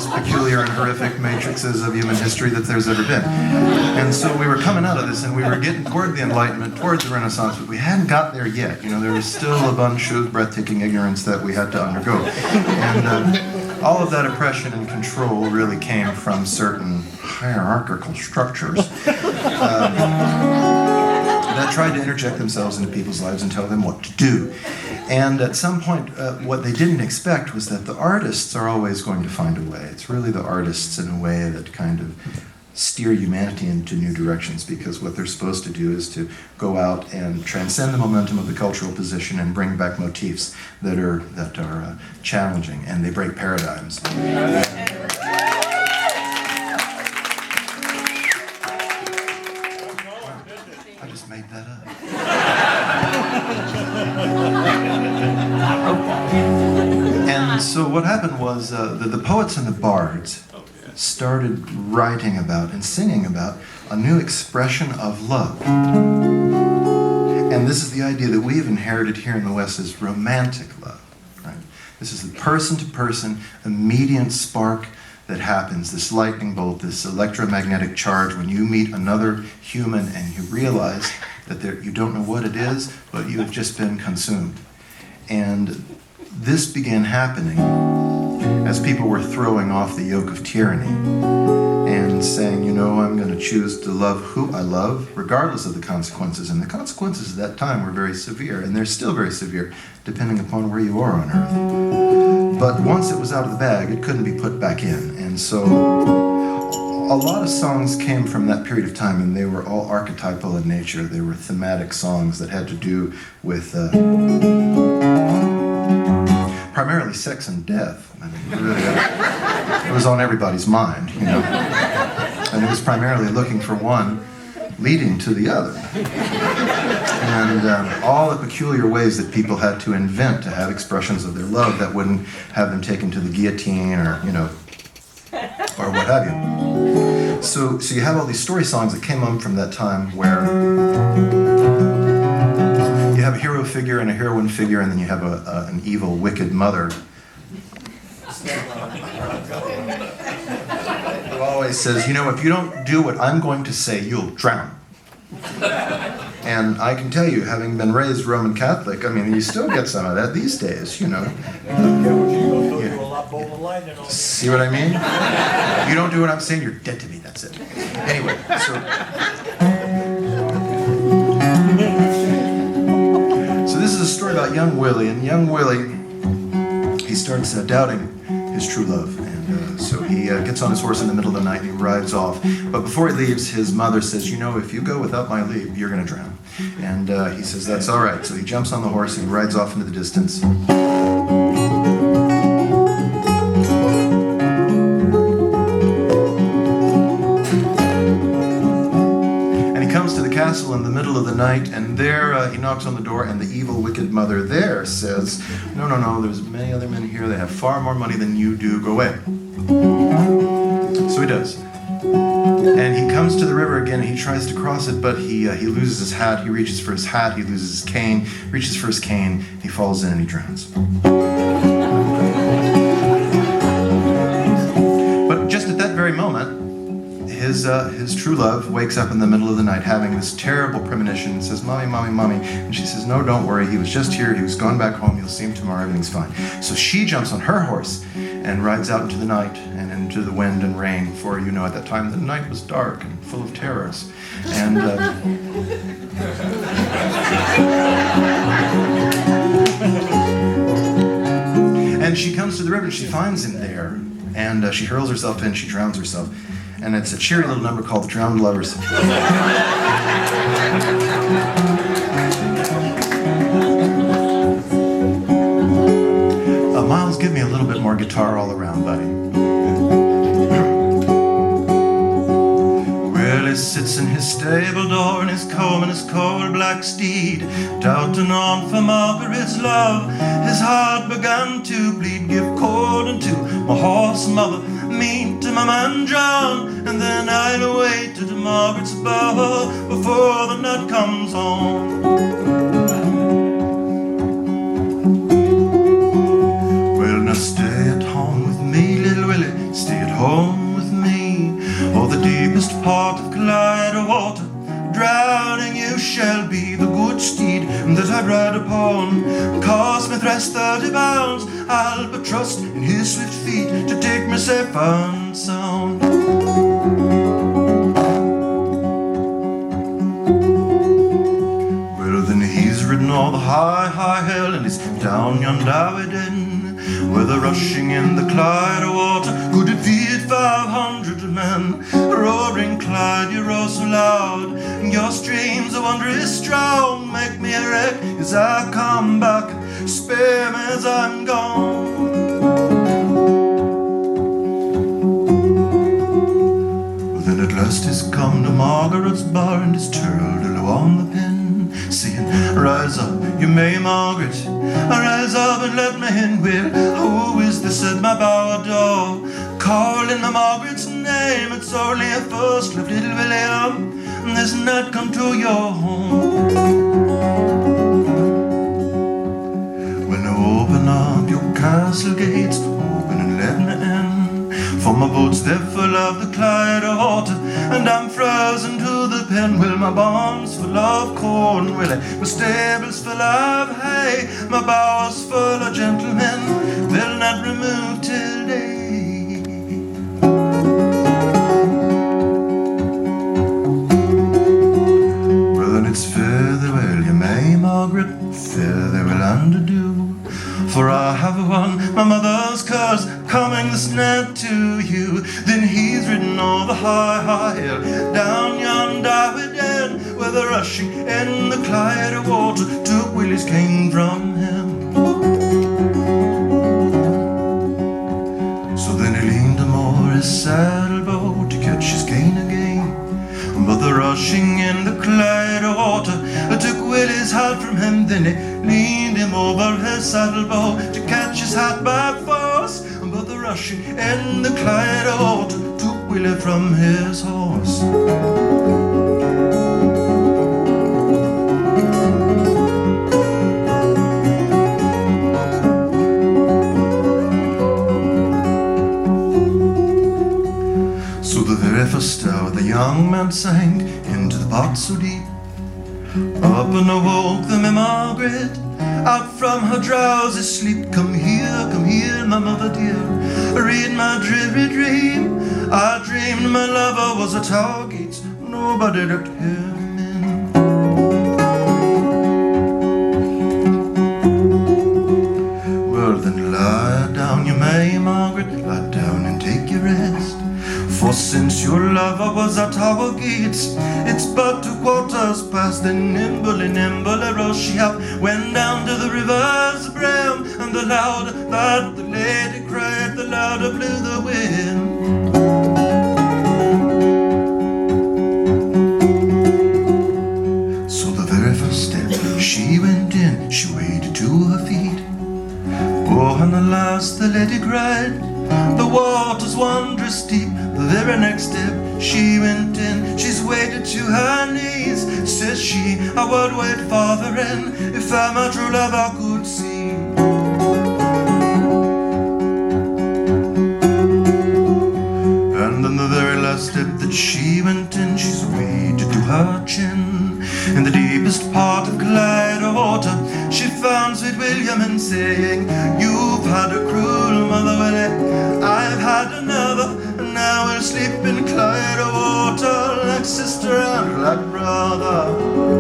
peculiar and horrific matrices of human history that there's ever been. And so we were coming out of this and we were getting toward the Enlightenment, toward the Renaissance, but we hadn't got there yet. You know, there was still a bunch of breathtaking ignorance that we had to undergo. And all of that oppression and control really came from certain hierarchical structures that tried to interject themselves into people's lives and tell them what to do. And at some point, what they didn't expect was that the artists are always going to find a way. It's really the artists, in a way, that kind of steer humanity into new directions, because what they're supposed to do is to go out and transcend the momentum of the cultural position and bring back motifs that are challenging, and they break paradigms. I just made that up. And so what happened was the poets and the bards started writing about and singing about a new expression of love. And this is the idea that we've inherited here in the West as romantic love. Right? This is the person-to-person immediate spark that happens, this lightning bolt, this electromagnetic charge when you meet another human and you realize that you don't know what it is, but you have just been consumed. And this began happening as people were throwing off the yoke of tyranny and saying, you know, I'm going to choose to love who I love, regardless of the consequences. And the consequences at that time were very severe, and they're still very severe, depending upon where you are on Earth. But once it was out of the bag, it couldn't be put back in. And so a lot of songs came from that period of time, and they were all archetypal in nature. They were thematic songs that had to do with primarily sex and death. I mean, really, it was on everybody's mind, you know. And it was primarily looking for one leading to the other. And all the peculiar ways that people had to invent to have expressions of their love that wouldn't have them taken to the guillotine or, you know, or what have you. So you have all these story songs that came on from that time where you have a hero figure and a heroine figure, and then you have an evil, wicked mother who always says, you know, if you don't do what I'm going to say, you'll drown. And I can tell you, having been raised Roman Catholic, I mean, you still get some of that these days, you know. See what I mean? You don't do what I'm saying, you're dead to me, that's it. Anyway, so this is a story about young Willie, and young Willie, he starts doubting his true love, and so he gets on his horse in the middle of the night and he rides off. But before he leaves, his mother says, you know, if you go without my leave, you're going to drown. And he says, that's all right. So he jumps on the horse and he rides off into the distance. Castle in the middle of the night, and there he knocks on the door, and the evil, wicked mother there says, no, there's many other men here, they have far more money than you do, go away. So he does. And he comes to the river again, and he tries to cross it, but he loses his hat, he reaches for his hat, he loses his cane, reaches for his cane, he falls in and he drowns. But just at that very moment, his true love wakes up in the middle of the night having this terrible premonition and says, Mommy, Mommy, Mommy. And she says, no, don't worry. He was just here. He was going back home. You'll see him tomorrow. Everything's fine. So she jumps on her horse and rides out into the night and into the wind and rain. For, you know, at that time, the night was dark and full of terrors. And and she comes to the river and she finds him there. And she hurls herself in. She drowns herself. And it's a cheery little number called The Drowned Lovers. Miles, give me a little bit more guitar all around, buddy. Well, he sits in his stable door in his comb and his coal black steed, doubting on for Margaret's love. His heart began to bleed. Give cold unto my horse, mother, mean to my man John, and then I'll away to Margaret's bower before the night comes on. Well, now stay at home with me, little Willie, stay home with me, or the deepest part of Clyde water. Drowning you shall be the good steed that I ride upon. Cost me thrice 30 pounds, I'll but trust in his swift feet to take me safe and sound. Well, then he's ridden all the high, high hill, and he's down yonder Aberdeen, where they're rushing in the Clyde water. Could it feed 500 men? Roaring Clyde, you roar so loud, and your streams of wondrous strong. Make me a wreck as I come back, spare me as I'm gone. Well, then at last he's come to Margaret's bar, and he's twirled a low on the pin, saying, rise up, you may, Margaret, rise up and let me in. Well, who is this at my bower door, calling my Margaret's name? It's only a first love little William, and there's not come to your home. When I open up your castle gates, open and let me in, for my boats they're full of the Clyde water, and I'm frozen to the pen. Well, my barn's full of corn, well, my stable's full of hay, my bower's full of gentlemen, they'll not remove till day. Well, then it's fare thee well, you may, Margaret, fare thee well and adieu, for I have won my mother's cause, coming this night to you. Then he's ridden all the high, high hill, down yonder Aberdeen, where they're rushing in the Clyde water, took Willie's king from him. So then he leaned o'er his saddle bow to catch his cane again, but the rushing in the Clyde water took Willie's hat from him. Then he leaned him over his saddle bow to catch his hat by force, but the rushing in the Clyde water took Willie from his horse. So the very first hour the young man sank into the pot so deep, up and awoke the me Margaret out from her drowsy sleep. Come here, my mother dear, read my dreary dream. I dreamed my lover was at our gates, nobody looked him in. Well, then lie down, you may, Margaret, lie down and take your rest, for since your lover was at our gates, it's but 2 quarters past. Then nimbly a rush she up, went down to the river's brim, and the louder that the lady cried, the louder blew the wind. So the very first step she went in, she waded to her feet. Oh, and alas, the lady cried, the water's wondrous deep. The very next step she went in, she's waded to her knees. Says she, I would wade farther in, if I my true love I could see. And then the very last step that she went in, she's waded to her chin. In the deepest part of Clyde water, she found sweet William and saying, you've had a cruel mother, Willie, I've had another, and now we'll sleep in Clyde water, like sister and like brother.